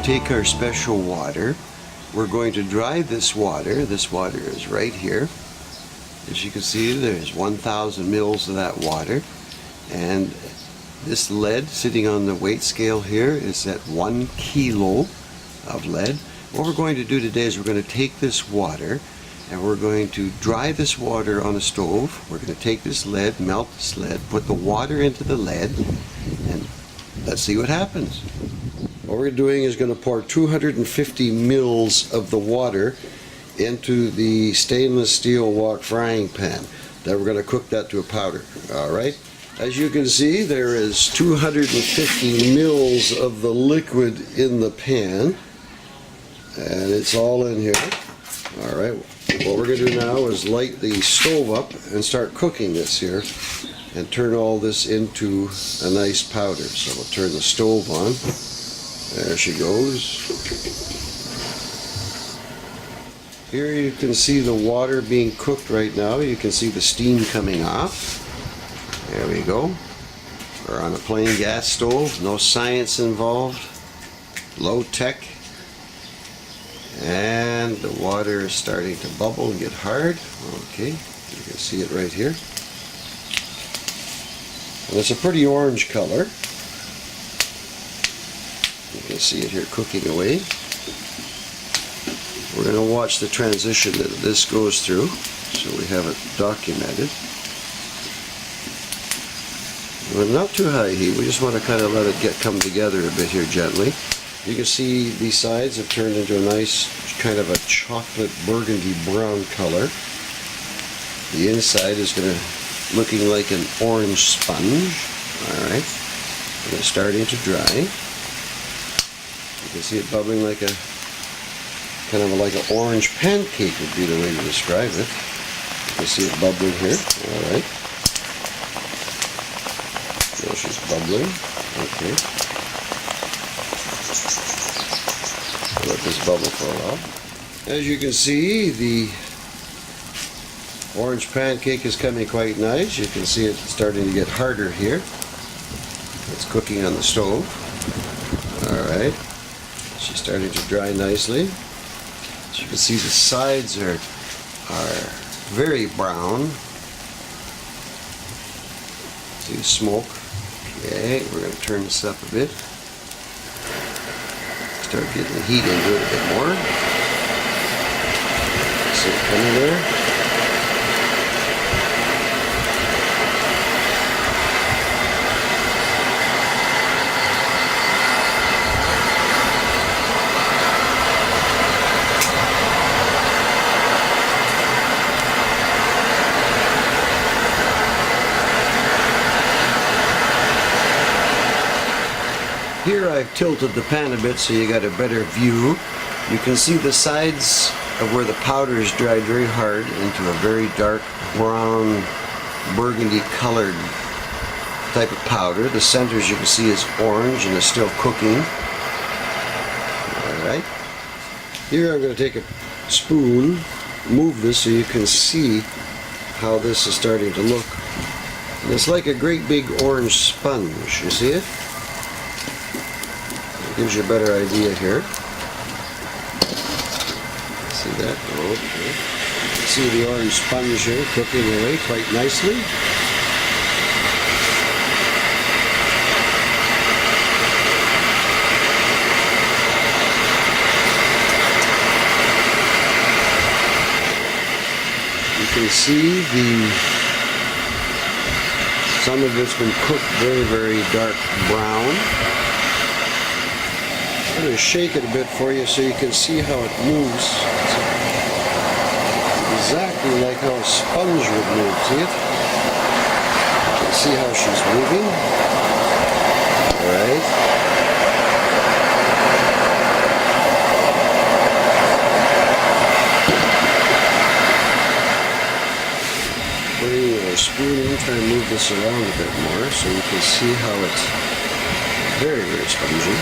take our special water. We're going to dry this water. This water is right here. As you can see, there's 1,000 mils of that water, and this lead sitting on the weight scale here is at 1 kilo of lead. What we're going to do today is we're going to take this water and we're going to dry this water on a stove. We're going to take this lead, melt this lead, put the water into the lead, and let's see what happens. What we're doing is going to pour 250 mils of the water into the stainless steel wok frying pan. Then we're going to cook that to a powder. Alright? As you can see, there is 250 mils of the liquid in the pan, and it's all in here. Alright, what we're going to do now is light the stove up and start cooking this here and turn all this into a nice powder. So we'll turn the stove on. There she goes. Here you can see the water being cooked right now. You can see the steam coming off. There we go. We're on a plain gas stove, no science involved, low tech. And the water is starting to bubble and get hard. Okay, you can see it right here. And it's a pretty orange color. You can see it here cooking away. We're going to watch the transition that this goes through, so we have it documented. But not too high heat, we just want to kind of let it come together a bit here gently. You can see these sides have turned into a nice kind of a chocolate burgundy brown color. The inside is looking like an orange sponge. Alright, and it's starting to dry. You can see it bubbling like a kind of like an orange pancake would be the way to describe it. You can see it bubbling here. Alright. There she's bubbling. Okay. Let this bubble for a while. As you can see, the orange pancake is coming quite nice. You can see it starting to get harder here. It's cooking on the stove. Alright. She's starting to dry nicely. As you can see, the sides are very brown. See the smoke. Okay, we're going to turn this up a bit. Start getting the heat into it a bit more. See it coming there. Here I've tilted the pan a bit so you got a better view. You can see the sides of where the powder is dried very hard into a very dark brown burgundy colored type of powder. The center, as you can see, is orange and is still cooking. Alright. Here I'm going to take a spoon, move this so you can see how this is starting to look. And it's like a great big orange sponge. You see it? Gives you a better idea here. See that? Okay. See the orange sponge here cooking away quite nicely. You can see some of it's been cooked very, very dark brown. I'm going to shake it a bit for you so you can see how it moves. It's exactly like how a sponge would move. See it? You can see how she's moving. Alright. Bring your spoon in, try and move this around a bit more so you can see how it's very, very spongy.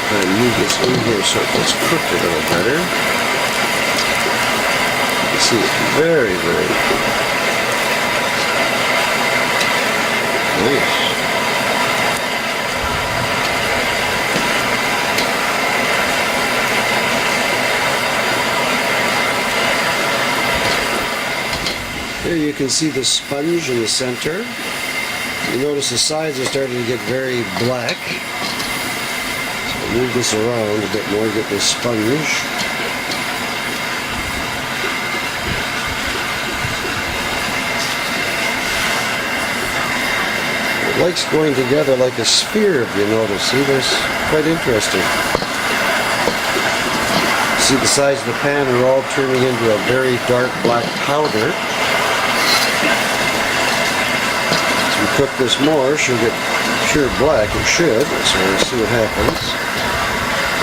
And move this in here so it gets cooked a little better. You See, very, very nice. Here you can see the sponge in the center. You notice the sides are starting to get very black. So I'll move this around a bit more, get this sponge. It likes going together like a sphere, if you notice. See, that's quite interesting. See, the sides of the pan are all turning into a very dark black powder. As we cook this more, she'll get pure black. It should. So we'll see what happens.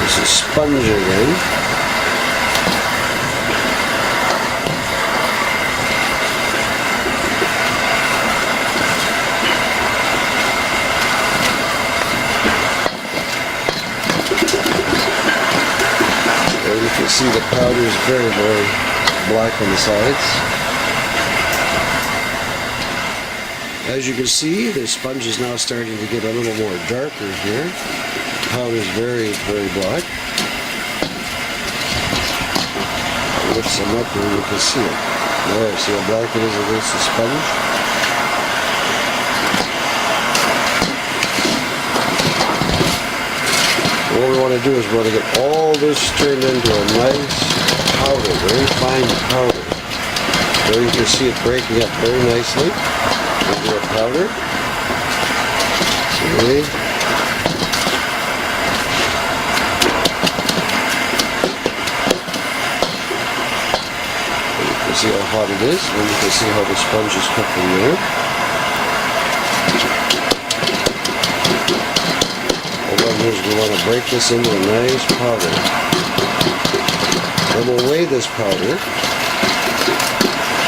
This is sponge again. You can see the powder is very, very black on the sides. As you can see, the sponge is now starting to get a little more darker here. The powder is very, very black. I'll lift some up here and you can see it. There, see how black it is against the sponge? What we want to do is we want to get all this turned into a nice powder, very fine powder. There you can see it breaking up very nicely into a powder. See? You can see how hot it is, and you can see how the sponge is cooking there. We want to break this into a nice powder. Then we'll weigh this powder,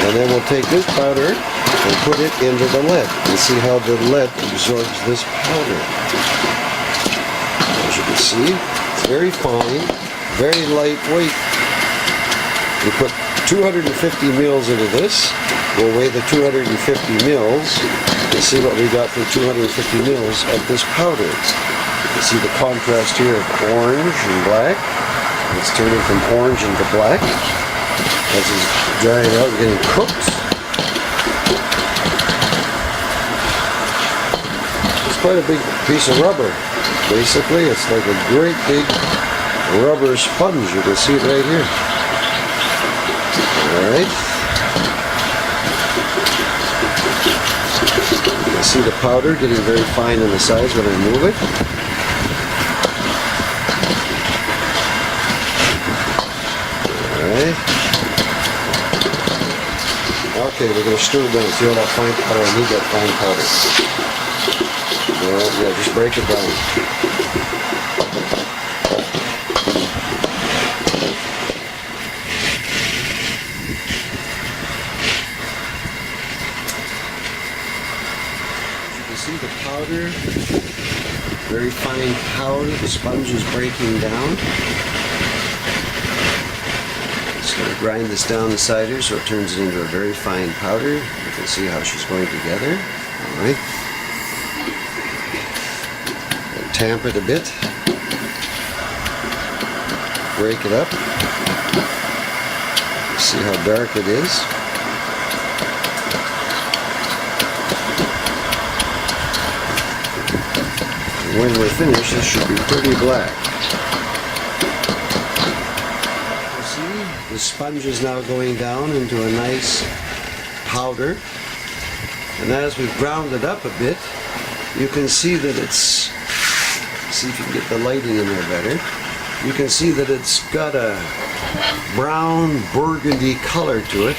and then we'll take this powder and put it into the lead and see how the lead absorbs this powder. As you can see, it's very fine, very lightweight. We put 250 mils into this. We'll weigh the 250 mils and see what we got for 250 mils of this powder. You see the contrast here of orange and black. It's turning from orange into black as it's drying out and getting cooked. It's quite a big piece of rubber. Basically, it's like a great big rubber sponge. You can see it right here. Alright. You can see the powder getting very fine on the sides when I move it. Okay, we're going to stir it down. See all that fine powder? I need that fine powder. Well, yeah, just break it down. You can see the powder, very fine powder. The sponge is breaking down. Going to grind this down inside her so it turns it into a very fine powder. You can see how she's going together. Alright. Tamp it a bit. Break it up. See how dark it is. And when we're finished, this should be pretty black. The sponge is now going down into a nice powder, and as we've ground it up a bit, you can see that it's, see if you can get the lighting in there better, you can see that it's got a brown burgundy color to it.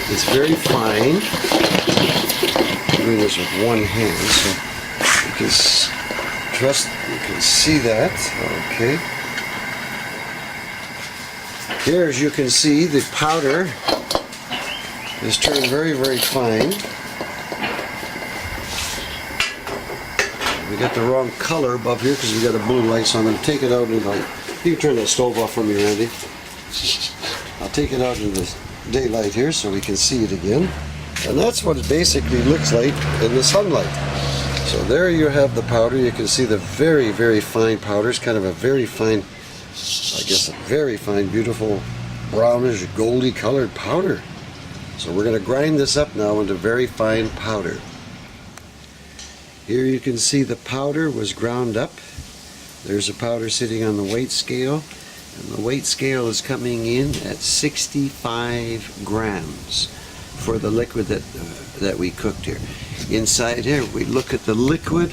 It's very fine. I'm doing this with one hand, so you can you can see that. Okay. Here, as you can see, the powder is turned very, very fine. We got the wrong color above here because we got a blue light, so I'm going to take it out and you can turn that stove off for me, Randy. I'll take it out in the daylight here so we can see it again. And that's what it basically looks like in the sunlight. So there you have the powder. You can see the very, very fine powder. It's kind of a very fine, I guess a very fine, beautiful, brownish, goldy colored powder. So we're going to grind this up now into very fine powder. Here you can see the powder was ground up. There's a powder sitting on the weight scale. And the weight scale is coming in at 65 grams for the liquid that we cooked here. Inside here, we look at the liquid.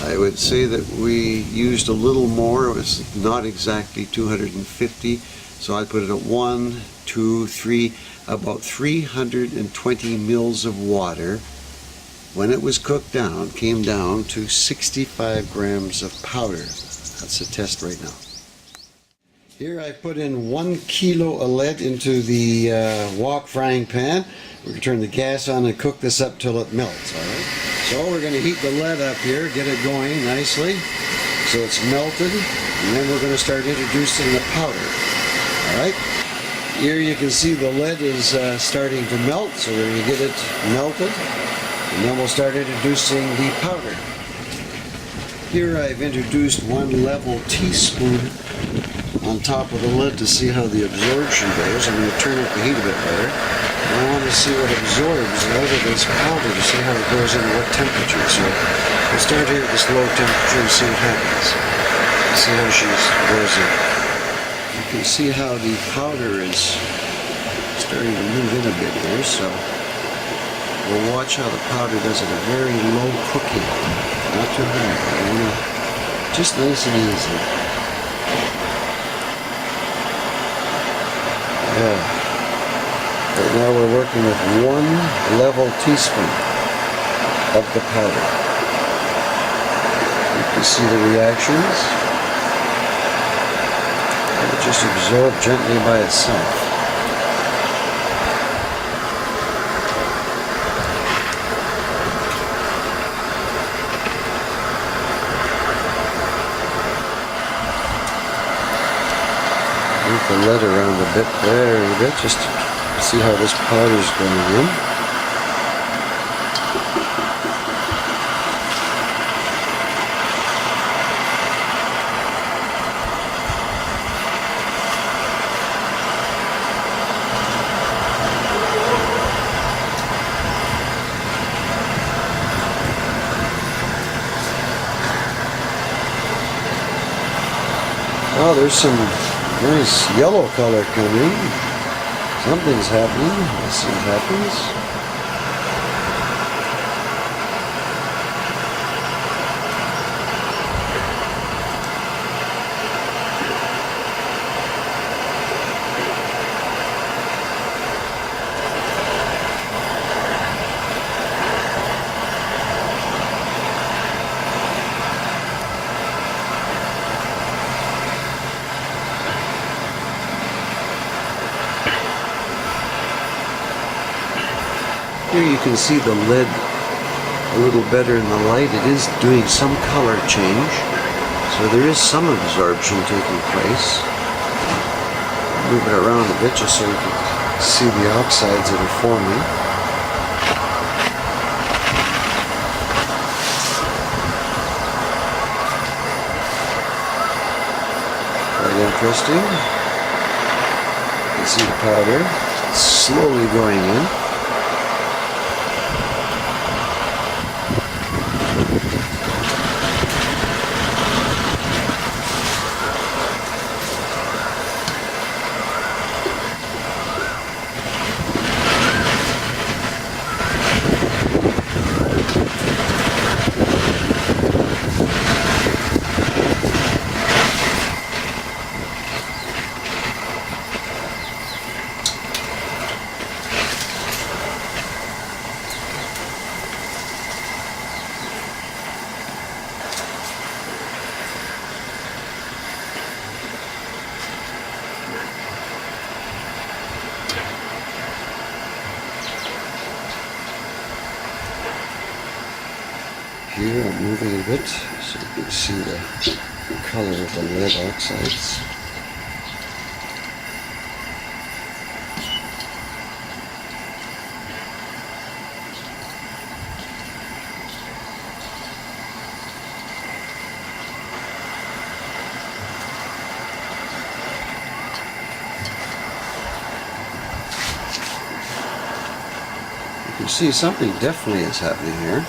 I would say that we used a little more. It was not exactly 250, so I put it at 1, 2, 3, about 320 mils of water. When it was cooked down, came down to 65 grams of powder. That's a test right now. Here I put in 1 kilo of lead into the wok frying pan. We're going to turn the gas on and cook this up till it melts, alright? So we're going to heat the lead up here, get it going nicely so it's melted, and then we're going to start introducing the powder, alright? Here you can see the lead is starting to melt, so we're going to get it melted, and then we'll start introducing the powder. Here I've introduced 1 level teaspoon on top of the lid to see how the absorption goes. I'm going to turn up the heat a bit better. And I want to see what absorbs out of this powder to see how it goes in what temperature. So we'll start here at this low temperature and see what happens. See how she goes in. You can see how the powder is starting to move in a bit here. So we'll watch how the powder does at a very low cooking. Not too high. Just nice and easy. Yeah. Right now we're working with 1 level teaspoon of the powder. You can see the reactions. It will just absorb gently by itself. Move the lead around a bit there and a bit just to see how this powder is going in. Oh, there's some nice yellow color coming. Something's happening. Let's see what happens. Here you can see the lead a little better in the light. It is doing some color change, so there is some absorption taking place. Move it around a bit just so you can see the oxides that are forming. Quite interesting. You can see the powder slowly going in. Here I'm moving a bit so you can see the color of the lead oxides. You see, something definitely is happening here.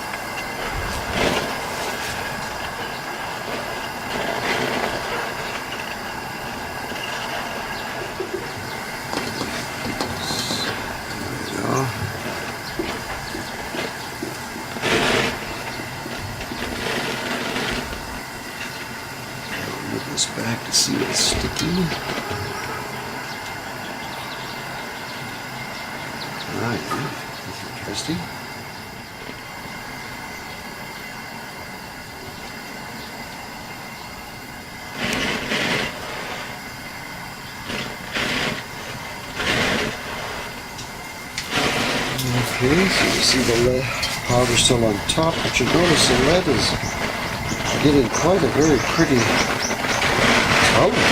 There we go. I'll move this back to see what's sticky. Right, that's interesting. Okay, so you see the lead powder still on top, but you notice the lead is getting quite a very pretty color.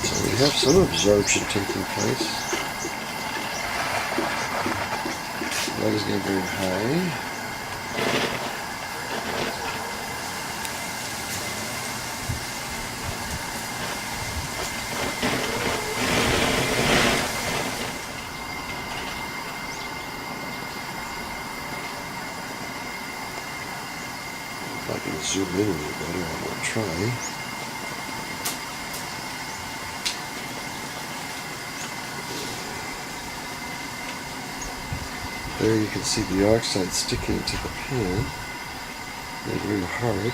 So we have some absorption taking place. Lead is getting very high. If I can zoom in a little better, I will try. There you can see the oxide sticking to the pan. They're very hard.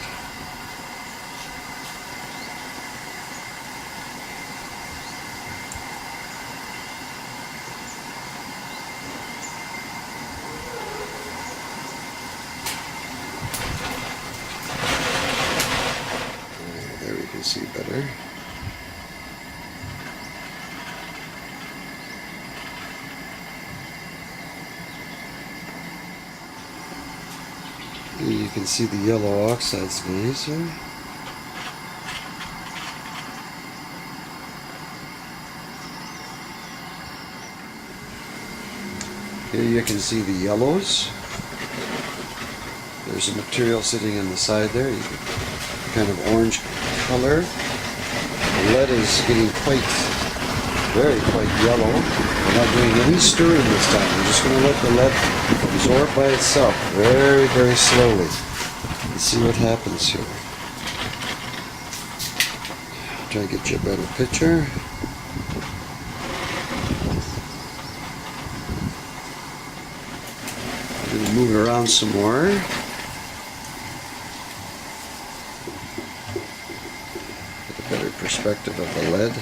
There we can see better. You can see the yellow oxides beneath there. Here you can see the yellows. There's a material sitting on the side there, kind of orange color. The lead is getting quite yellow. We're not doing any stirring this time. We're just going to let the lead absorb by itself very, very slowly. Let's see what happens here. Try to get you a better picture. I'm going to move it around some more. Get a better perspective of the lead.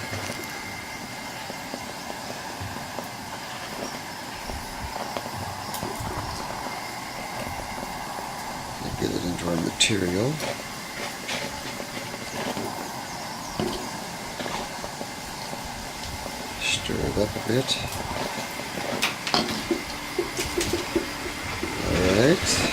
Get it into our material. Stir it up a bit. Alright.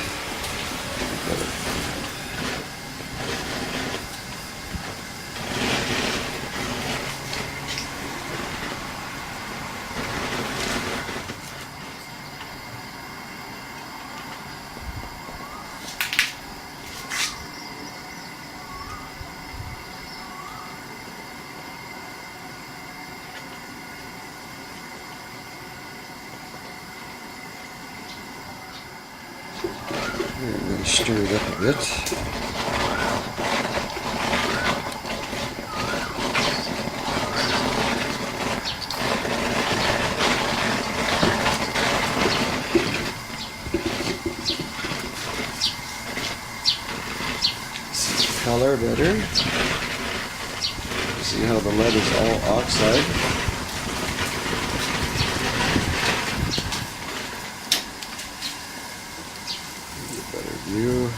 I'm going to stir it up a bit. See the color better. See how the lead is all oxide. View.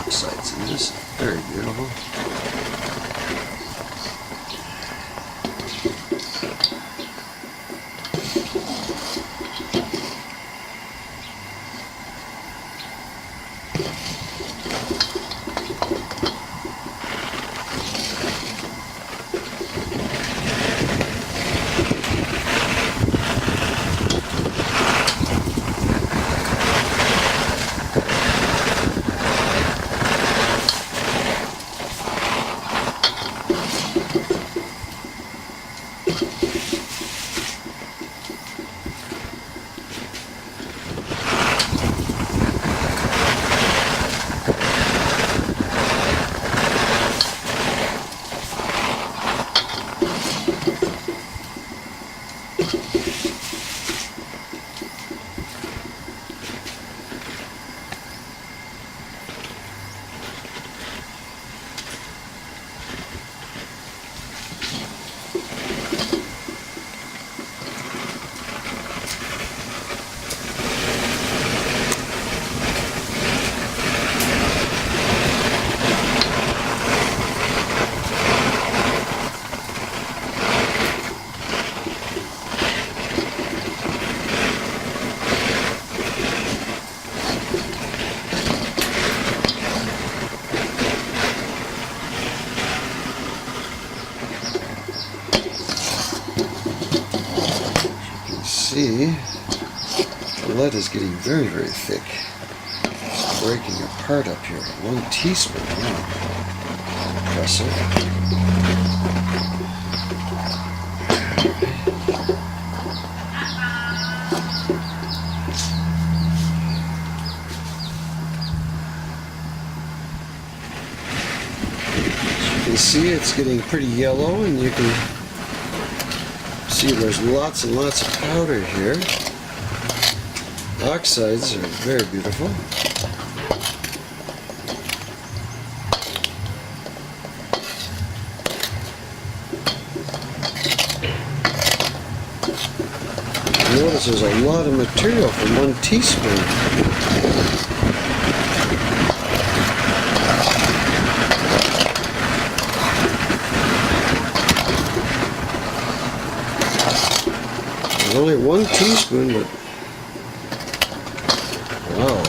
oxides in this. Very beautiful. See, the lead is getting very, very thick. It's breaking apart up here. 1 teaspoon. Wow. Impressive. As you can see, it's getting pretty yellow, and you can see there's lots and lots of powder here. Oxides are very beautiful. Notice there's a lot of material for 1 teaspoon. There's only 1 teaspoon, but wow.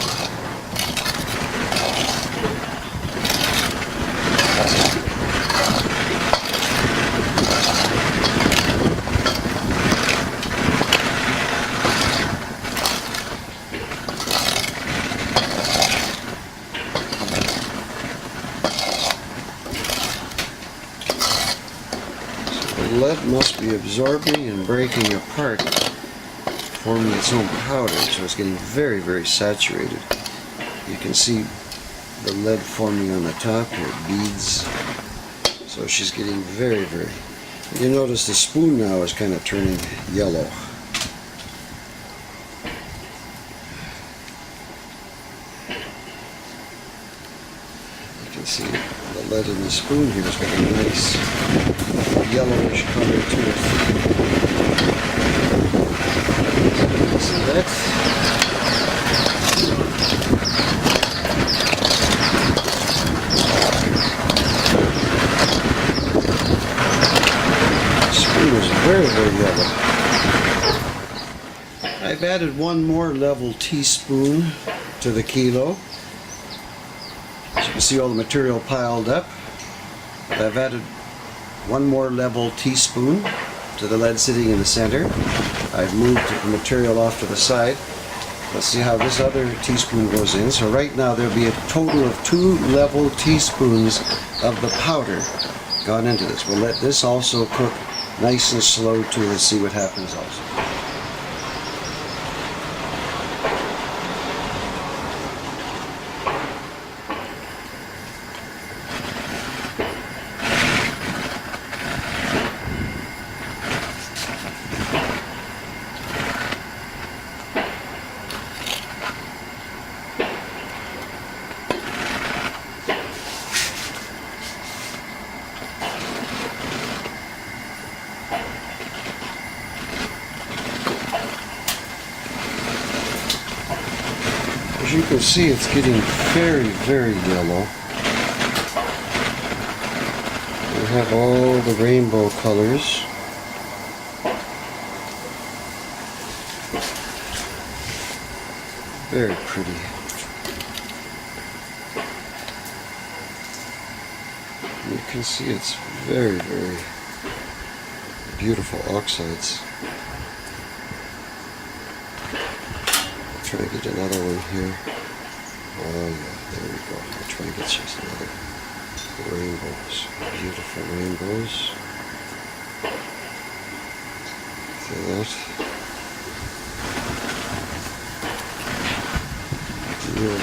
The lead must be absorbing and breaking apart, forming its own powder, so it's getting very, very saturated. You can see the lead forming on the top here, beads. So she's getting very, very... You notice the spoon now is kind of turning yellow. You can see the lead in the spoon here has got a nice yellowish color to it. See that? The spoon is very, very yellow. I've added 1 more level teaspoon to the kilo. As you can see, all the material piled up. I've added 1 more level teaspoon to the lead sitting in the center. I've moved the material off to the side. Let's see how this other teaspoon goes in. So right now there'll be a total of 2 level teaspoons of the powder gone into this. We'll let this also cook nice and slow too and see what happens also. As you can see, it's getting very, very yellow. We have all the rainbow colors. Very pretty. You can see it's very, very beautiful oxides. I'll try and get another one here. Oh yeah, there we go. I'll try and get just another rainbows. Beautiful rainbows. See that? Yeah.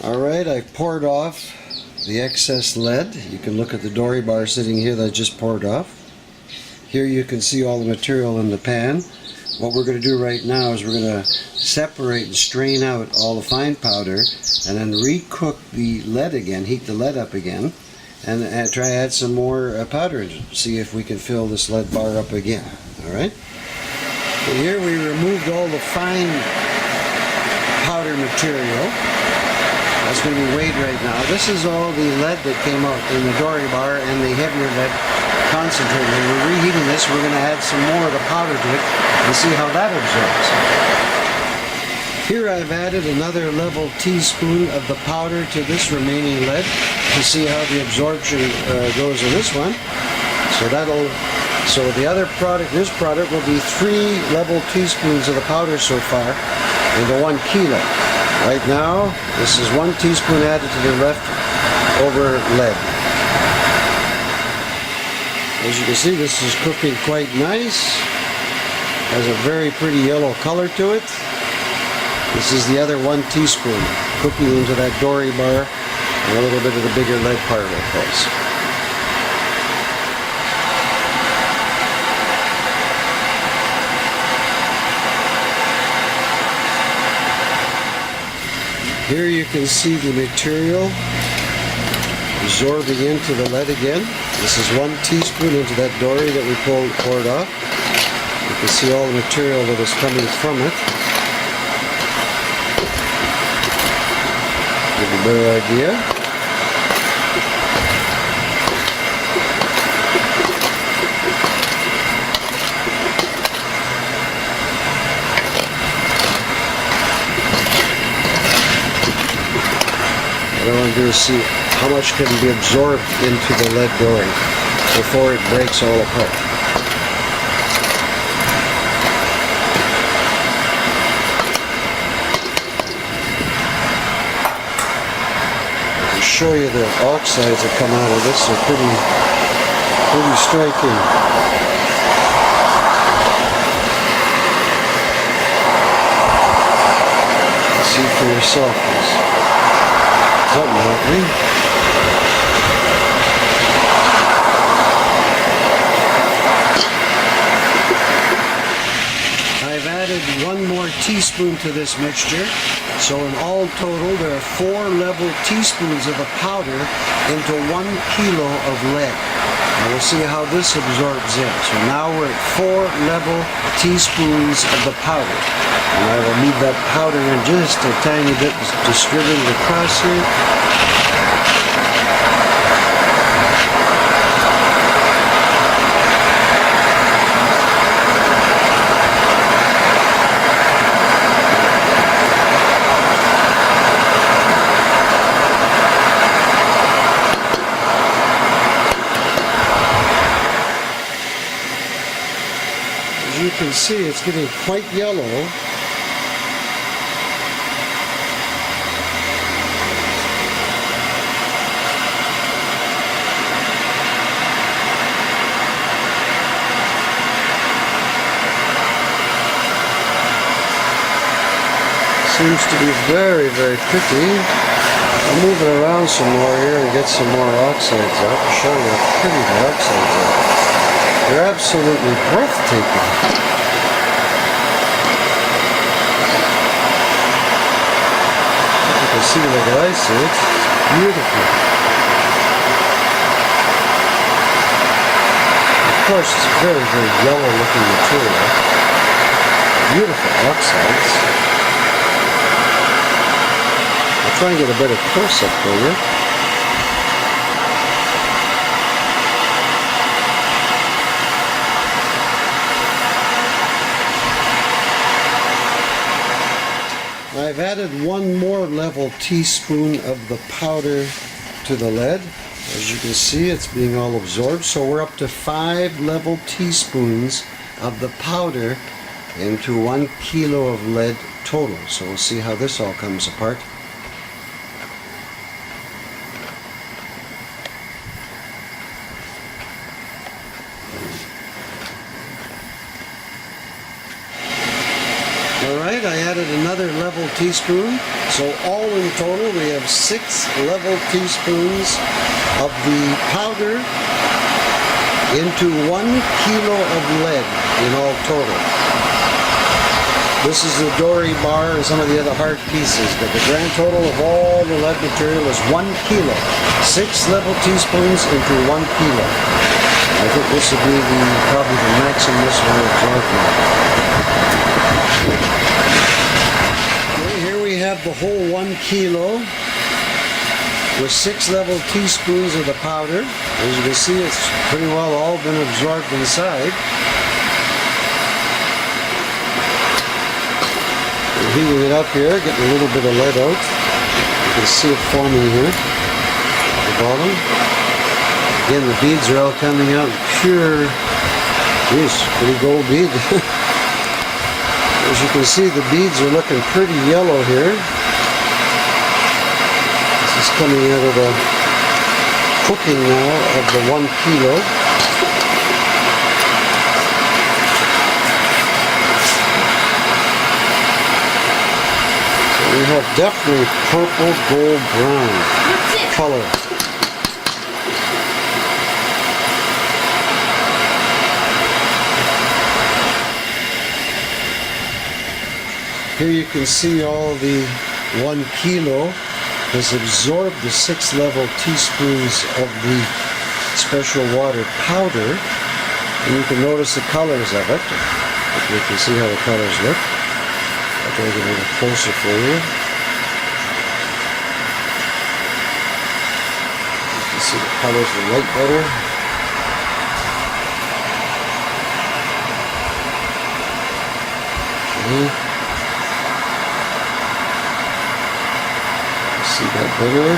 Alright, I poured off the excess lead. You can look at the dory bar sitting here that I just poured off. Here you can see all the material in the pan. What we're going to do right now is we're going to separate and strain out all the fine powder and then recook the lead again, heat the lead up again, and try to add some more powder and see if we can fill this lead bar up again. Alright? So here we removed all the fine powder material. That's going to be weighed right now. This is all the lead that came out in the dory bar and the heavier lead concentrate. When we're reheating this, we're going to add some more of the powder to it and see how that absorbs. Here I've added another level teaspoon of the powder to this remaining lead to see how the absorption goes in this one. So the other product, this product will be 3 level teaspoons of the powder so far into 1 kilo. Right now, this is 1 teaspoon added to the leftover lead. As you can see, this is cooking quite nice. Has a very pretty yellow color to it. This is the other 1 teaspoon cooking into that dory bar and a little bit of the bigger lead particles. Here you can see the material absorbing into the lead again. This is 1 teaspoon into that dory that we poured off. You can see all the material that is coming from it. Give you a better idea. What I want to do is see how much can be absorbed into the lead dory before it breaks all apart. I can show you the oxides that come out of this. They're pretty striking. See for yourself. something, aren't we? I've added 1 more teaspoon to this mixture, so in all total there are 4 level teaspoons of the powder into 1 kilo of lead. And we'll see how this absorbs in. So now we're at 4 level teaspoons of the powder. And I will leave that powder in just a tiny bit distributed across here. As you can see, it's getting quite yellow. Seems to be very, very pretty. I'll move it around some more here and get some more oxides out to show you how pretty the oxides are. They're absolutely breathtaking. You can see like I see it. It's beautiful. Of course, it's very, very yellow looking material. Beautiful oxides. I'll try and get a better close-up for you. I've added 1 more level teaspoon of the powder to the lead. As you can see, it's being all absorbed. So we're up to 5 level teaspoons of the powder into 1 kilo of lead total. So we'll see how this all comes apart. Alright, I added another level teaspoon, so all in total we have 6 level teaspoons of the powder into 1 kilo of lead in all total. This is the dory bar and some of the other hard pieces, but the grand total of all the lead material is 1 kilo. 6 level teaspoons into 1 kilo. I think this would be probably the maximum this will absorb now. Here we have the whole 1 kilo with 6 level teaspoons of the powder. As you can see, it's pretty well all been absorbed inside. We're heating it up here, getting a little bit of lead out. You can see it forming here at the bottom. Again, the beads are all coming out pure. Geez, pretty gold bead. As you can see, the beads are looking pretty yellow here. This is coming out of the cooking now of the 1 kilo. So we have definitely purple, gold, brown color. Here you can see all the 1 kilo has absorbed the 6 level teaspoons of the special water powder, and you can notice the colors of it. You can see how the colors look. I'll try to get a little closer for you. You can see the colors are light better. Okay. See that better?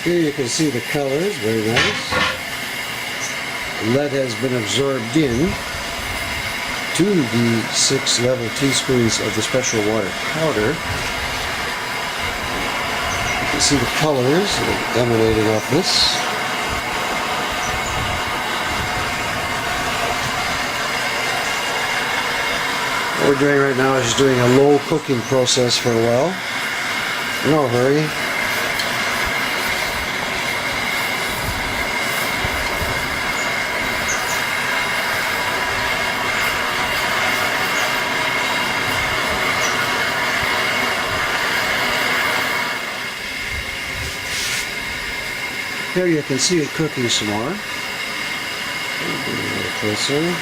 Here you can see the colors, very nice. Lead has been absorbed in to the 6 level teaspoons of the special water powder. You can see the colors emanating off this. What we're doing right now is just doing a low cooking process for a while. No hurry. Here you can see it cooking some more. Bring it a little closer.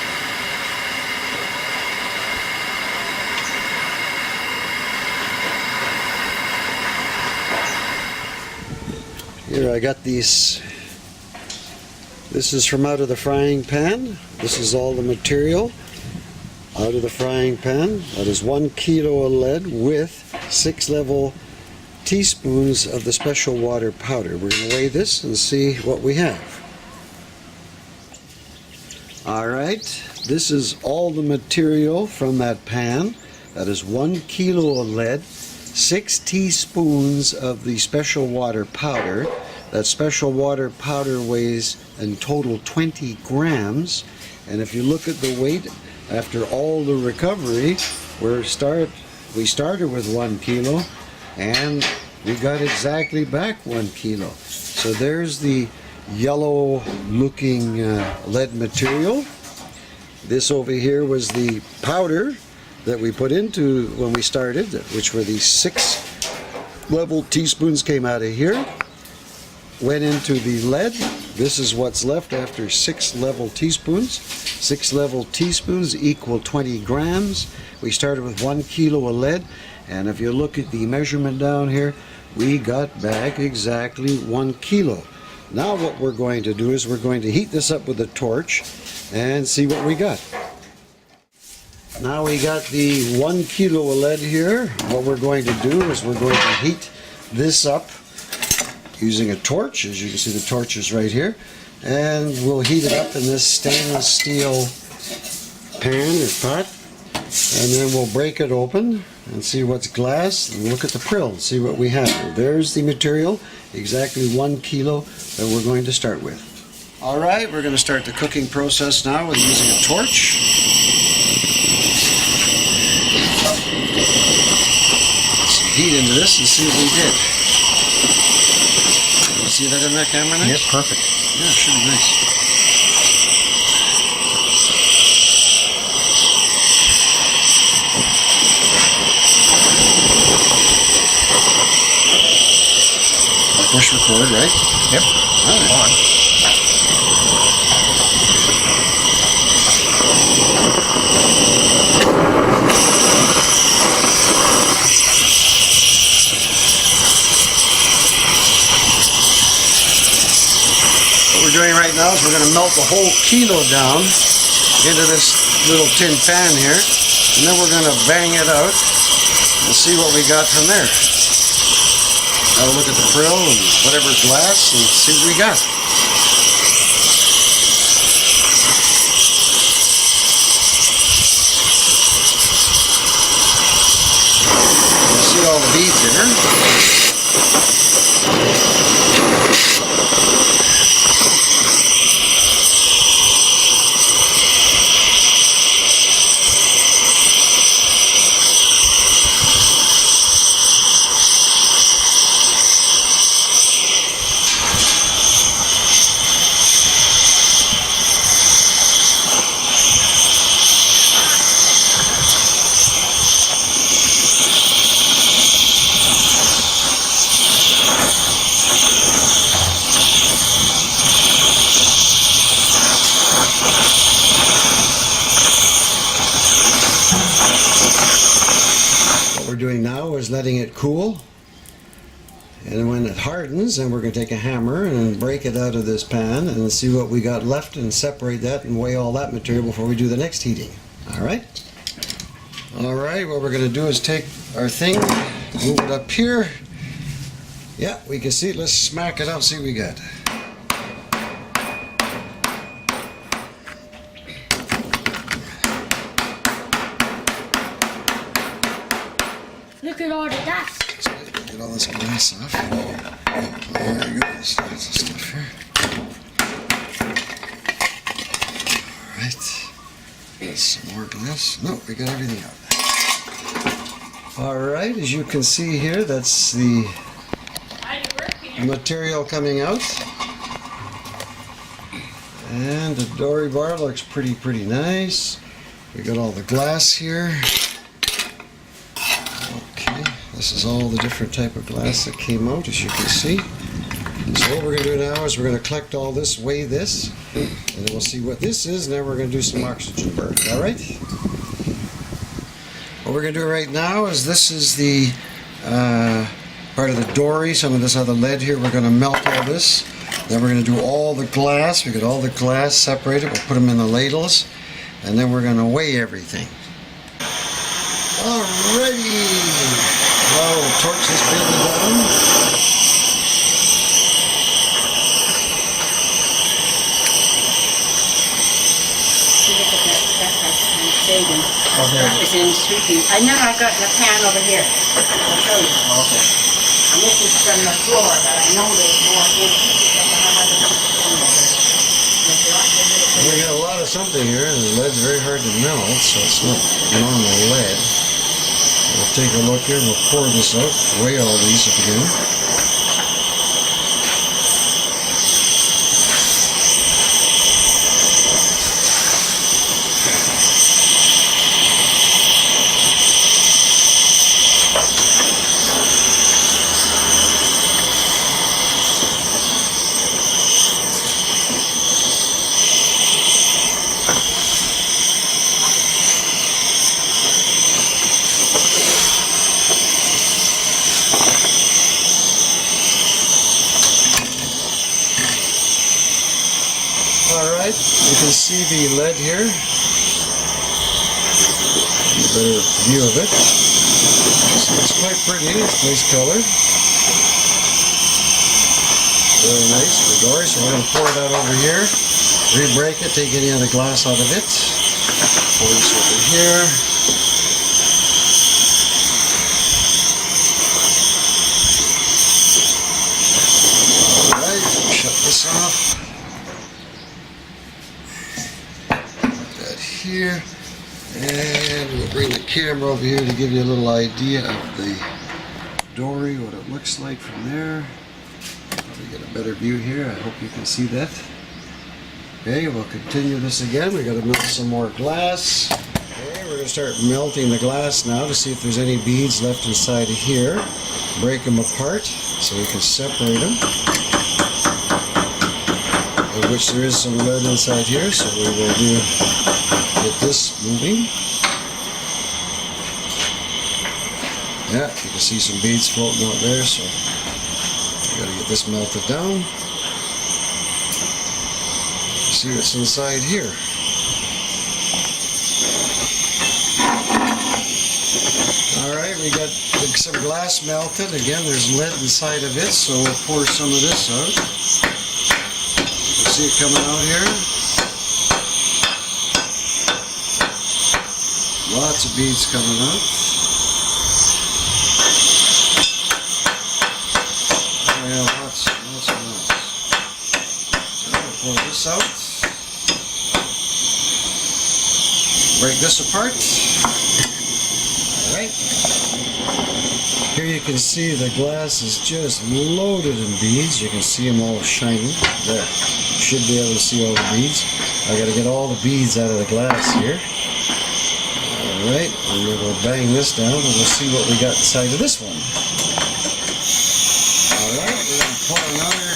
Here I got these. This is from out of the frying pan. This is all the material out of the frying pan. That is 1 kilo of lead with 6 level teaspoons of the special water powder. We're going to weigh this and see what we have. Alright, this is all the material from that pan. That is 1 kilo of lead, 6 teaspoons of the special water powder. That special water powder weighs in total 20 grams. And if you look at the weight, after all the recovery, we started with 1 kilo and we got exactly back 1 kilo. So there's the yellow looking lead material. This over here was the powder that we put into when we started, which were these 6 level teaspoons came out of here, went into the lead. This is what's left after 6 level teaspoons. 6 level teaspoons equal 20 grams. We started with 1 kilo of lead, and if you look at the measurement down here, we got back exactly 1 kilo. Now what we're going to do is we're going to heat this up with a torch and see what we got. Now we got the 1 kilo of lead here. What we're going to do is we're going to heat this up using a torch. As you can see, the torch is right here, and we'll heat it up in this stainless steel pan or pot, and then we'll break it open and see what's glass and look at the prill and see what we have. There's the material, exactly 1 kilo that we're going to start with. Alright, we're going to start the cooking process now with using a torch. Let's heat into this and see what we did. You see that in that camera nice? Yep, perfect. Yeah, it should be nice. Push record, right? Yep. All right. What we're doing right now is we're going to melt the whole kilo down into this little tin pan here, and then we're going to bang it out and see what we got from there. Have a look at the prill and whatever's glass and see what we got. You see all the beads in her. What we're doing now is letting it cool, and when it hardens, then we're going to take a hammer and break it out of this pan and see what we got left and separate that and weigh all that material before we do the next heating. Alright, what we're going to do is take our thing, move it up here. Yeah, we can see it. Let's smack it up, see what we got. Look at all the dust. Get all this glass off. Oh, there you go. There's lots of stuff here. Alright. Some more glass. No, we got everything out. All right, as you can see here, that's the material coming out. And the dory bar looks pretty nice. We got all the glass here. Okay, this is all the different type of glass that came out, as you can see. So what we're going to do now is we're going to collect all this, weigh this, and then we'll see what this is, and then we're going to do some oxygen burn. All right? What we're going to do right now is this is the part of the dory, some of this other lead here. We're going to melt all this. Then we're going to do all the glass. We got all the glass separated. We'll put them in the ladles, and then we're going to weigh everything. Alrighty. Now we'll torch this baby down. It's in sweeping. And then I got the pan over here. I'll show you. Okay. And this is from the floor, but I know there's more in We got a lot of something here, and the lead's very hard to melt, so it's not normal lead. We'll take a look here, and we'll pour this out, weigh all these again. Alright, you can see the lead here. A better view of it. It's quite pretty, it's nice color. Very nice, the dory. So we're going to pour that over here, re-break it, take any of the glass out of it. Pour this over here. Alright, shut this off. Here, and we'll bring the camera over here to give you a little idea of the dory, what it looks like from there. Probably get a better view here. I hope you can see that. Okay, we'll continue this again. We got to melt some more glass. Okay, we're going to start melting the glass now to see if there's any beads left inside of here. Break them apart so we can separate them. Of which there is some lead inside here, so we will get this moving. Yeah, you can see some beads floating out there, so we got to get this melted down. See what's inside here. Alright, we got some glass melted. Again, there's lead inside of it, so we'll pour some of this out. See it coming out here. Lots of beads coming out. Oh yeah, lots and lots. So we'll pull this out. Break this apart. Alright. Here you can see the glass is just loaded in beads. You can see them all shining. There. Should be able to see all the beads. I got to get all the beads out of the glass here. Alright, and we're going to bang this down and we'll see what we got inside of this one. Alright, we're going to pour another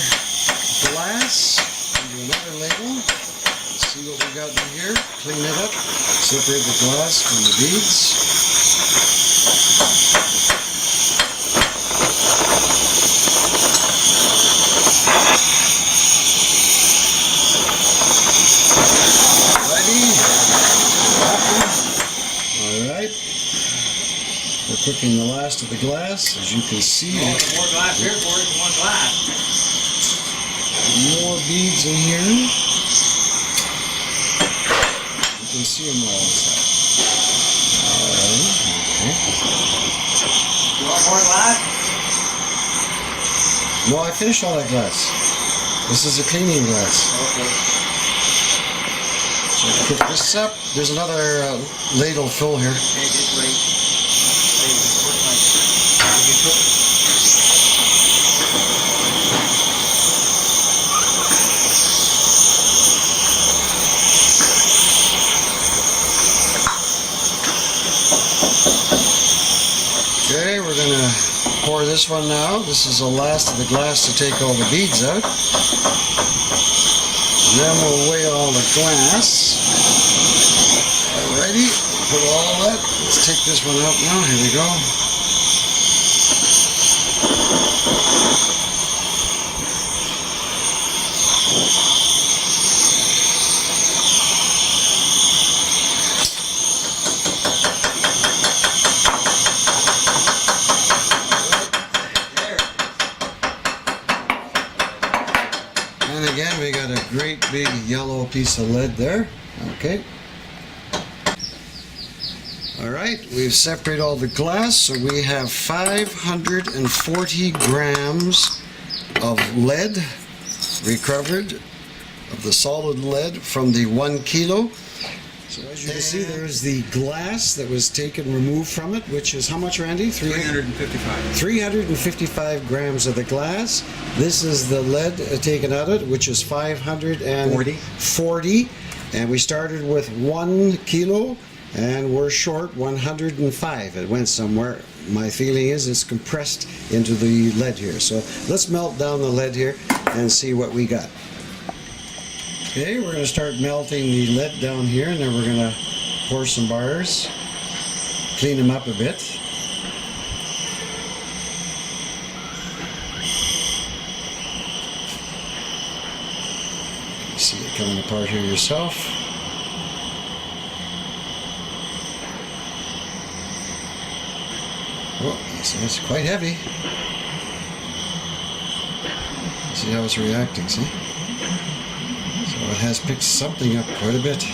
glass into another ladle. Let's see what we got in here. Clean it up. Separate the glass from the beads. We're cooking the last of the glass, as you can see. More glass here, more glass. More beads in here. You can see them all inside. Alright, okay. You want more glass? No, I finished all that glass. This is a cleaning glass. Okay. So cook this up. There's another ladle full here. Okay, just wait. gonna pour this one now. This is the last of the glass to take all the beads out. And then we'll weigh all the glass. Alrighty, put all that. Let's take this one out now. Here we go. And again, we got a great big yellow piece of lead there. Okay. All right, we've separated all the glass, so we have 540 grams of lead recovered, of the solid lead from the 1 kilo. So as you can see, there is the glass that was removed from it, which is how much, Randy? 355. 355 grams of the glass. This is the lead taken out of it, which is 540. And we started with 1 kilo, and we're short 105. It went somewhere. My feeling is it's compressed into the lead here. So let's melt down the lead here and see what we got. Okay, we're going to start melting the lead down here, and then we're going to pour some bars, clean them up a bit. You see it coming apart here yourself. Oh, it's quite heavy. See how it's reacting, see? So it has picked something up quite a bit.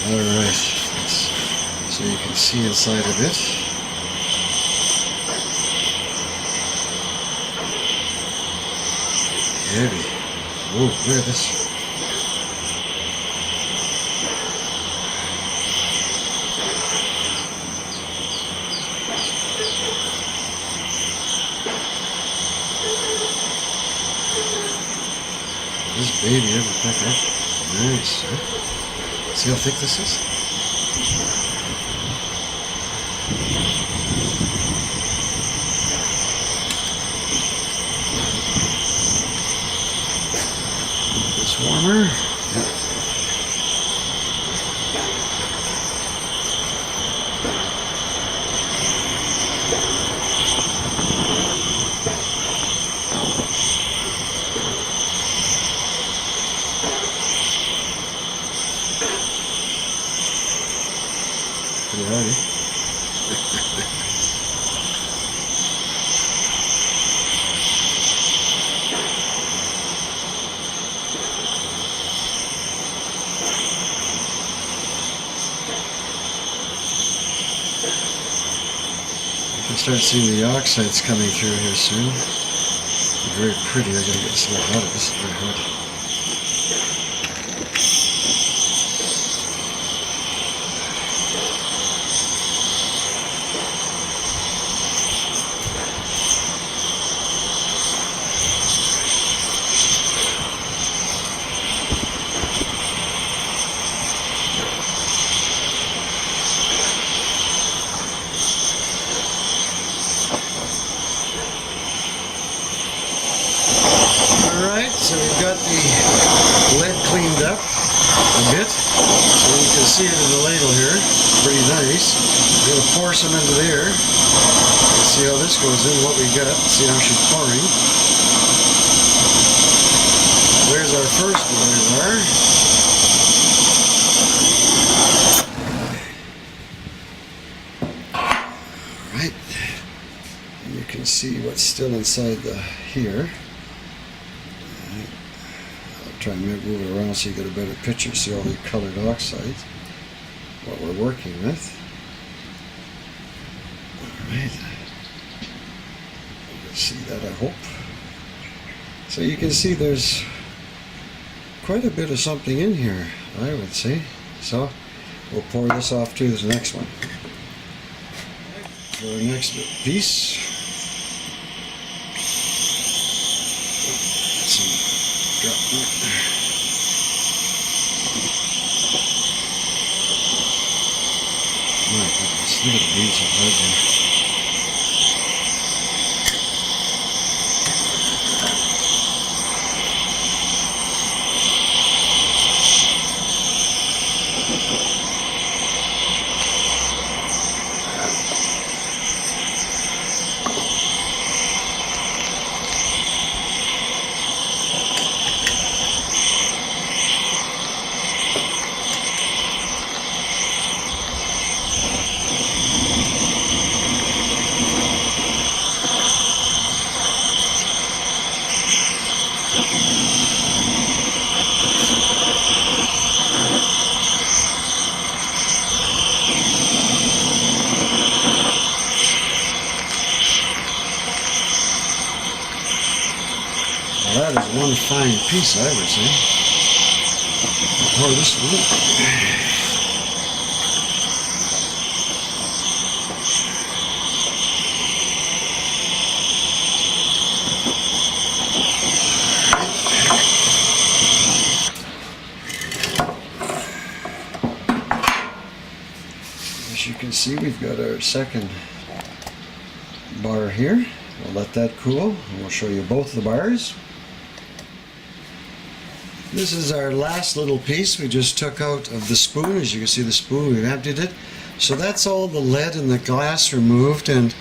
Alright, so you can see inside a bit. Heavy. Oh, look at this. This baby ever pick up. Nice, huh? See how thick this is? It's warmer. Yep. Pretty heavy. You can start seeing the oxides coming through here soon. They're very pretty. I gotta get some out of this. It's very hard. Alright, so we've got the lead cleaned up a bit. So you can see it in the ladle here. Pretty nice. We're going to pour some into there. Let's see how this goes in, what we got. See how she's pouring. There's our first one. Alright. And you can see what's still inside here. Try and move it around so you get a better picture, see all the colored oxides, what we're working with. Alright. You can see that, I hope. So you can see there's quite a bit of something in here, I would say. So we'll pour this off to the next one. For our next piece, my goodness, look at the beads are hard there. Well, that is one fine piece, I would say. Pour this one. As you can see, we've got our second bar here. We'll let that cool, and we'll show you both the bars. This is our last little piece we just took out of the spoon. As you can see, the spoon, we've emptied it. So that's all the lead and the glass removed, and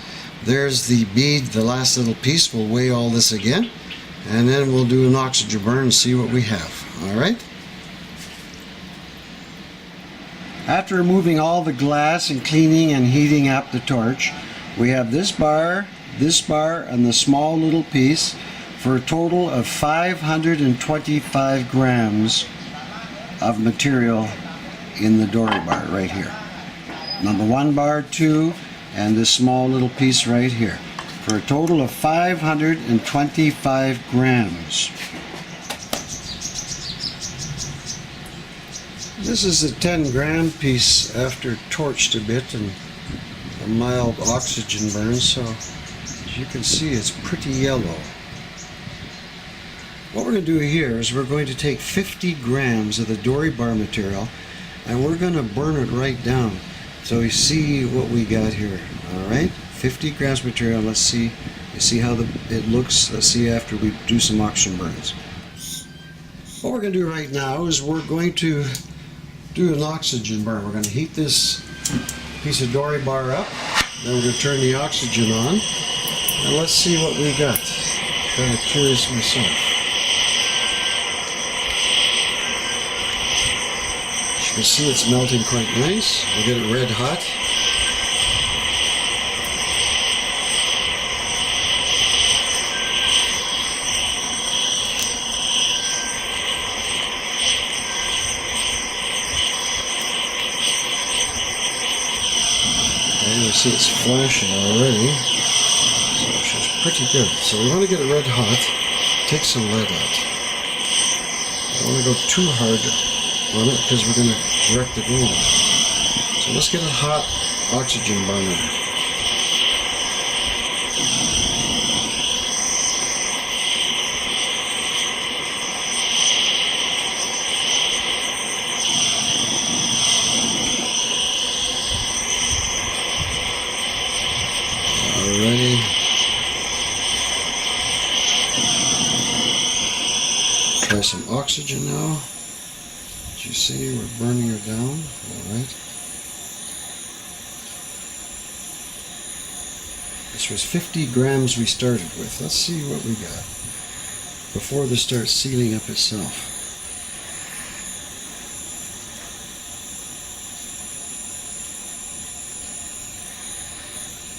there's the bead, the last little piece. We'll weigh all this again, and then we'll do an oxygen burn and see what we have. All right? After removing all the glass and cleaning and heating up the torch, we have this bar, and the small little piece, for a total of 525 grams of material in the dory bar right here. Number 1 bar, 2, and this small little piece right here, for a total of 525 grams. This is a 10-gram piece after torched a bit and a mild oxygen burn, so as you can see, it's pretty yellow. What we're going to do here is we're going to take 50 grams of the dory bar material and we're going to burn it right down so you see what we got here. Alright, 50 grams material. Let's see, you see how it looks. Let's see after we do some oxygen burns. What we're going to do right now is we're going to do an oxygen burn. We're going to heat this piece of dory bar up, then we're going to turn the oxygen on, and let's see what we got. Kind of curious myself. You can see it's melting quite nice. We'll get it red hot. And you see it's flashing already. So she's pretty good. So we want to get it red hot. Take some lead out. I don't want to go too hard on it because we're going to direct it in. So let's get a hot oxygen burner. Alrighty. Try some oxygen now. You see, we're burning her down. All right. This was 50 grams we started with. Let's see what we got before this starts sealing up itself.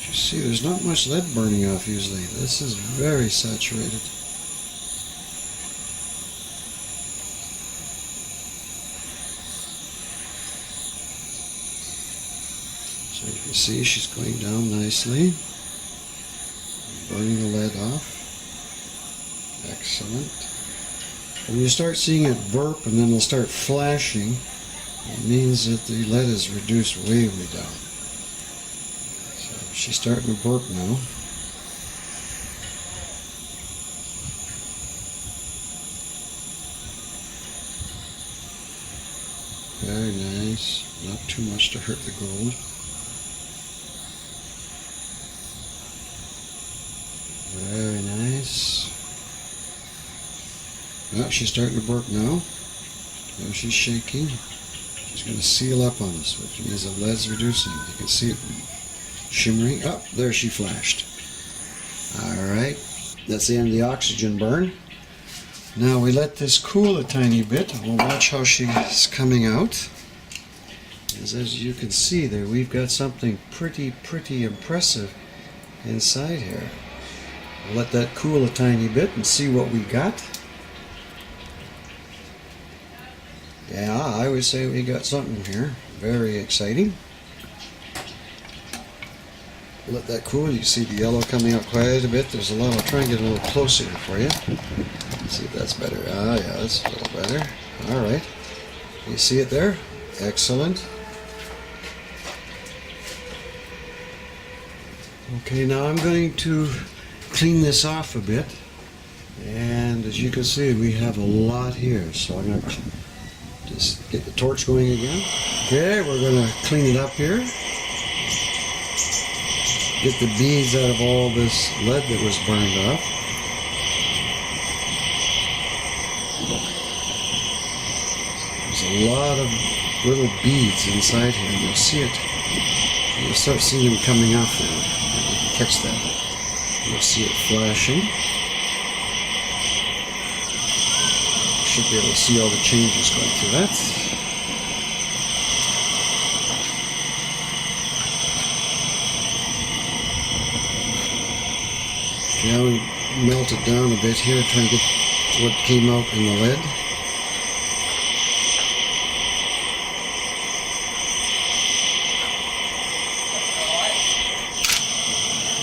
You see, there's not much lead burning off usually. This is very saturated. So you can see she's going down nicely, burning the lead off. Excellent. Excellent. When you start seeing it burp and then it'll start flashing, it means that the lead is reduced way, way down. So she's starting to burp now. Very nice. Not too much to hurt the gold. Very nice. Oh, she's starting to burp now. Oh, she's shaking. She's going to seal up on us, which means the lead's reducing. You can see it shimmering. Oh, there she flashed. All right. That's the end of the oxygen burn. Now we let this cool a tiny bit. We'll watch how she's coming out. As you can see there, we've got something pretty impressive inside here. We'll let that cool a tiny bit and see what we got. Yeah, I would say we got something here. Very exciting. Let that cool. You see the yellow coming out quite a bit. There's a lot. I'll try and get a little closer here for you. See if that's better. Ah, yeah, that's a little better. All right. You see it there? Excellent. Okay, now I'm going to clean this off a bit. And as you can see, we have a lot here. So I'm going to just get the torch going again. Okay, we're going to clean it up here. Get the beads out of all this lead that was burned off. There's a lot of little beads inside here. You'll see it. You'll start seeing them coming off now. You can catch that. You'll see it flashing. You should be able to see all the changes going through that. Now we melt it down a bit here, try and get what came out in the lead.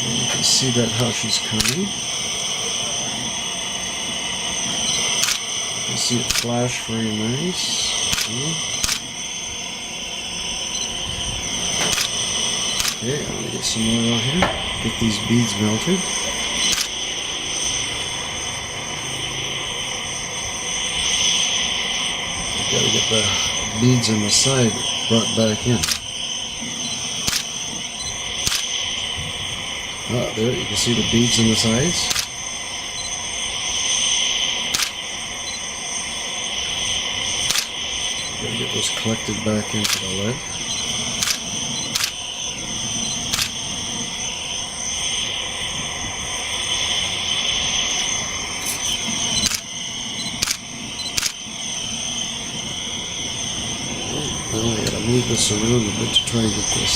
And you can see that how she's coming. You can see it flash very nice. Okay, I'm going to get some more out here. Get these beads melted. Got to get the beads on the side brought back in. Ah, there you can see the beads on the sides. Got to get those collected back into the lead. Now I gotta move this around a bit to try and get this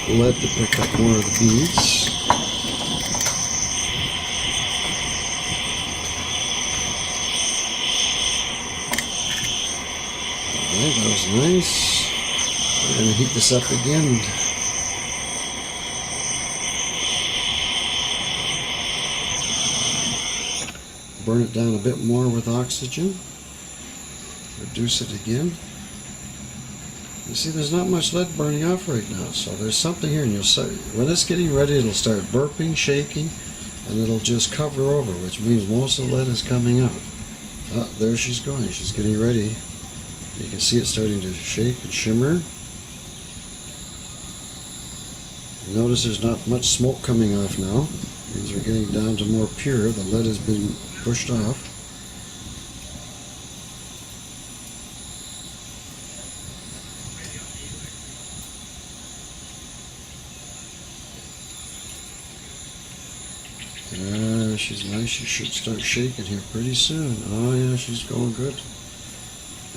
lead to pick up more of the beads. Alright, that was nice. We're gonna heat this up again. Burn it down a bit more with oxygen. Reduce it again. You see, there's not much lead burning off right now, so there's something here, and you'll see when it's getting ready, it'll start burping, shaking, and it'll just cover over, which means most of the lead is coming out. Ah, there she's going. She's getting ready. You can see it starting to shake and shimmer. Notice there's not much smoke coming off now. It means we're getting down to more pure. The lead has been pushed off. She's nice. She should start shaking here pretty soon. Oh yeah, she's going good.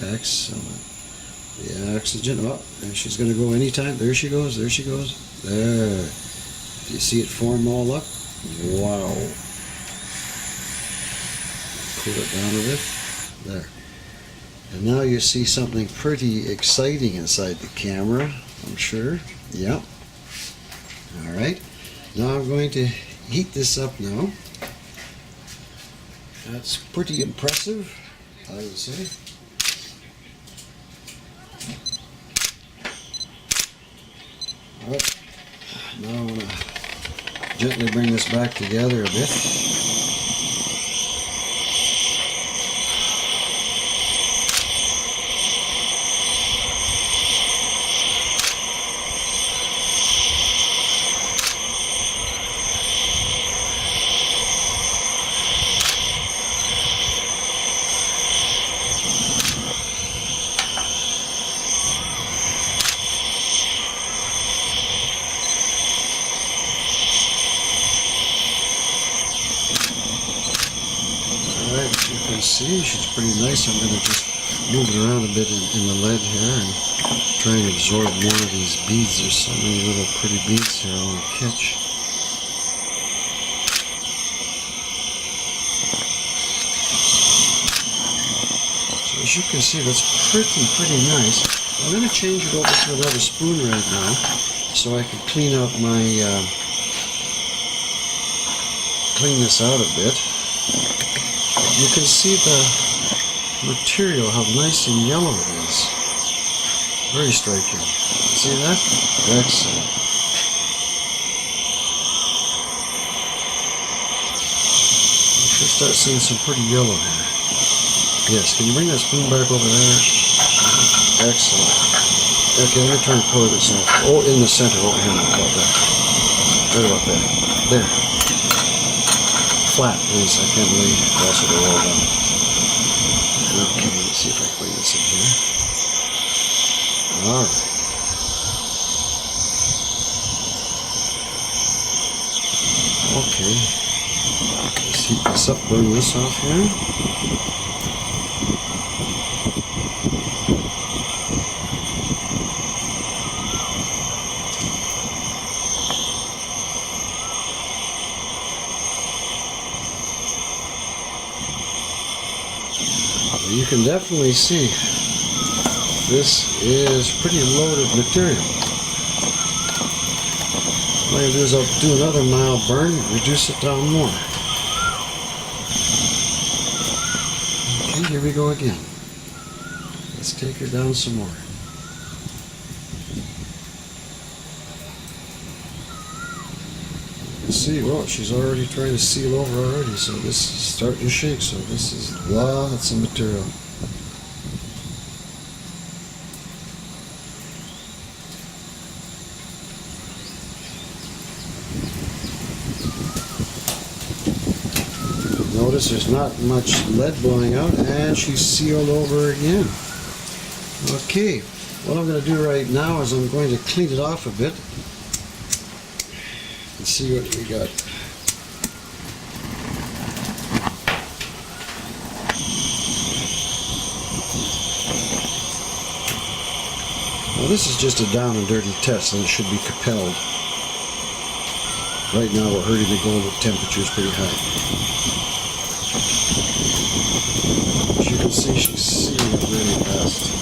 Excellent. The oxygen. Oh, and she's going to go anytime. There she goes. There she goes. There. Do you see it form all up? Wow. Cool it down a bit. There. And now you see something pretty exciting inside the camera, I'm sure. Yep. All right. Now I'm going to heat this up now. That's pretty impressive, I would say. Alright, now I want to gently bring this back together a bit. See, she's pretty nice. I'm going to just move it around a bit in the lead here and try and absorb more of these beads. There's so many little pretty beads here I want to catch. So as you can see, that's pretty nice. I'm going to change it over to another spoon right now so I can clean up my clean this out a bit. You can see the material, how nice and yellow it is. Very striking. See that? Excellent. You should start seeing some pretty yellow here. Yes, can you bring that spoon back over there? Excellent. Okay, let me try and pour this in. Oh, in the center, over here, about that. Right about there. There. Flat, please. I can't really toss it all down. Okay, let's see if I can bring this in here. Alright. Okay. Let's heat this up, burn this off here. You can definitely see this is pretty loaded material. What I'm going to do is I'll do another mild burn, reduce it down more. Okay, here we go again. Let's take her down some more. See, well, she's already trying to seal over already, so this is starting to shake, so this is lots of material. Notice there's not much lead blowing out, and she's sealed over again. Okay, what I'm going to do right now is I'm going to clean it off a bit. Let's see what we got. Well, this is just a down and dirty test, and it should be compelled. Right now we're hurting the gold temperature is pretty high. As you can see, she's sealing it really fast.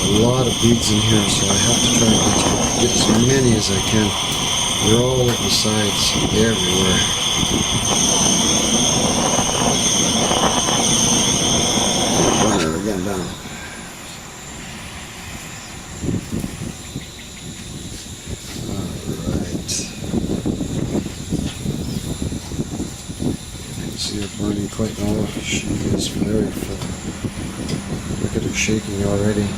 A lot of beads in here, so I have to try and get as many as I can. They're all over the sides, everywhere. Burn her again down. Alright. You can see her burning quite well. She is very full. Look at her shaking already.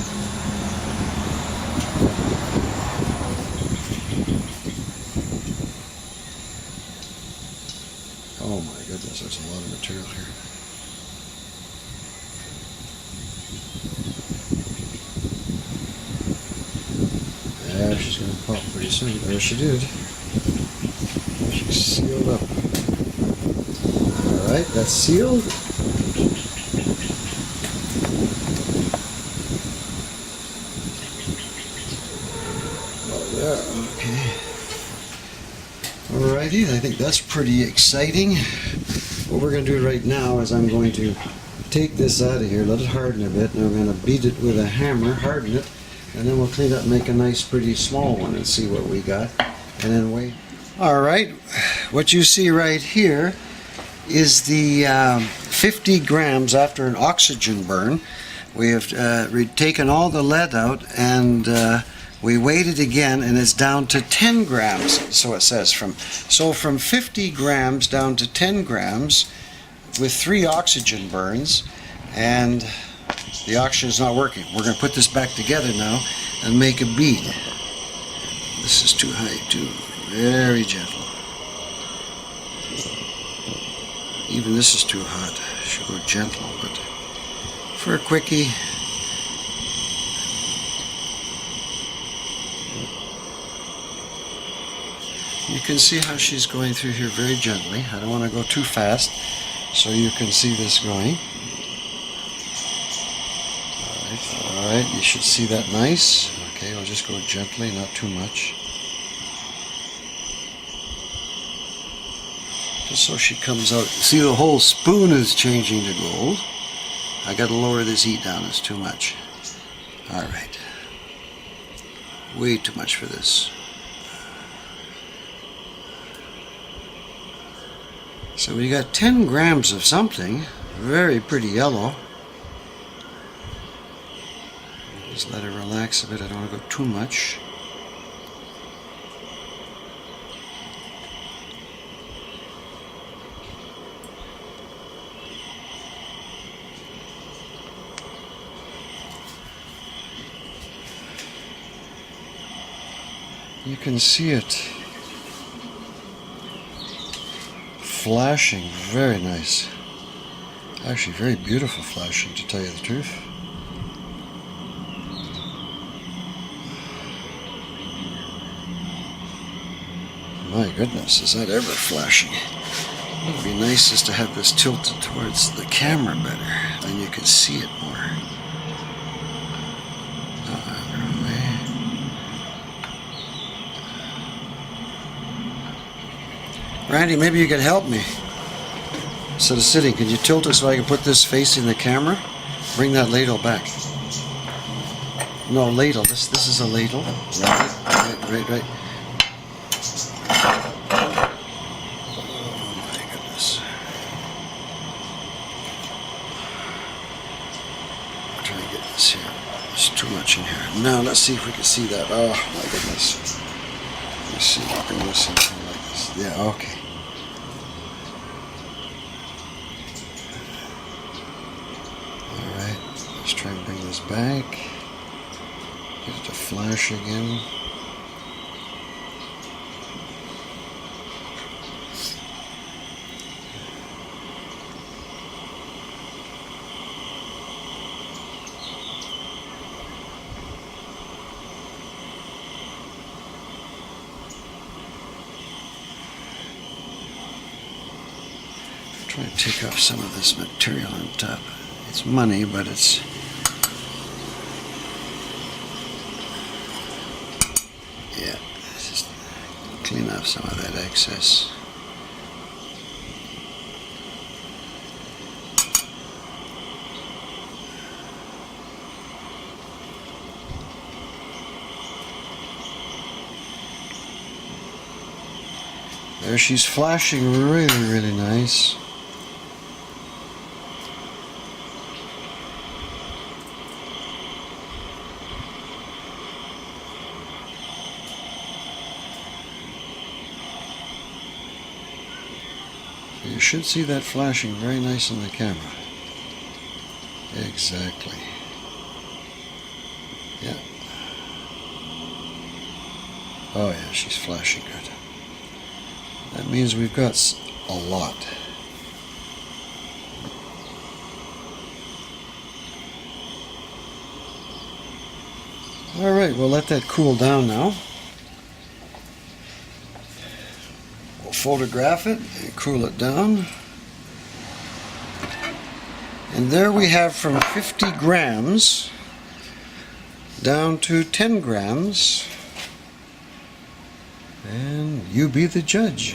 Oh my goodness, there's a lot of material here. Yeah, she's going to pop pretty soon. There she did. She's sealed up. Alright, that's sealed. Oh, there, okay. Alrighty, I think that's pretty exciting. What we're going to do right now is I'm going to take this out of here, let it harden a bit, and I'm going to beat it with a hammer, harden it, and then we'll clean it up and make a nice pretty small one and see what we got, and then wait. Alright, what you see right here is the 50 grams after an oxygen burn. We have taken all the lead out, and we weighed it again, and it's down to 10 grams, so it says. From 50 grams down to 10 grams with 3 oxygen burns, and the oxygen is not working. We're going to put this back together now and make a bead. This is too high, too. Very gentle. Even this is too hot. Should go gentle, but for a quickie. You can see how she's going through here very gently. I don't want to go too fast, so you can see this going. Alright, you should see that nice. Okay, I'll just go gently, not too much. Just so she comes out. See, the whole spoon is changing to gold. I got to lower this heat down, it's too much. Alright. Way too much for this. So we got 10 grams of something, very pretty yellow. Just let it relax a bit, I don't want to go too much. You can see it flashing, very nice. Actually, very beautiful flashing, to tell you the truth. My goodness, is that ever flashing? It would be nice just to have this tilted towards the camera better, then you can see it more. Randy, maybe you could help me. Instead of sitting, can you tilt it so I can put this facing the camera? Bring that ladle back. No, ladle. This is a ladle. Right. Oh my goodness. I'm trying to get this here. There's too much in here. Now let's see if we can see that. Oh my goodness. Let's see if I can do something like this. Yeah, okay. Let's try and bring this back. Get it to flash again. Try to take off some of this material on top. It's money, but it's... Yeah, just clean off some of that excess. There, she's flashing really, really nice. You should see that flashing very nice on the camera. Exactly. Yeah. Oh yeah, she's flashing good. That means we've got a lot. Alright, we'll let that cool down now. We'll photograph it and cool it down. And there we have from 50 grams down to 10 grams And you be the judge.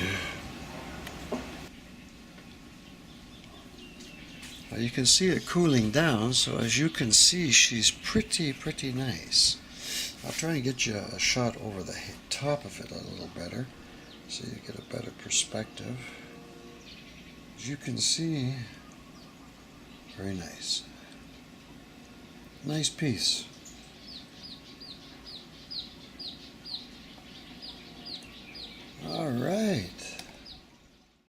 Well, you can see it cooling down, so as you can see, she's pretty nice. I'll try and get you a shot over the top of it a little better, so you get a better perspective. As you can see, very nice. Nice piece. All right.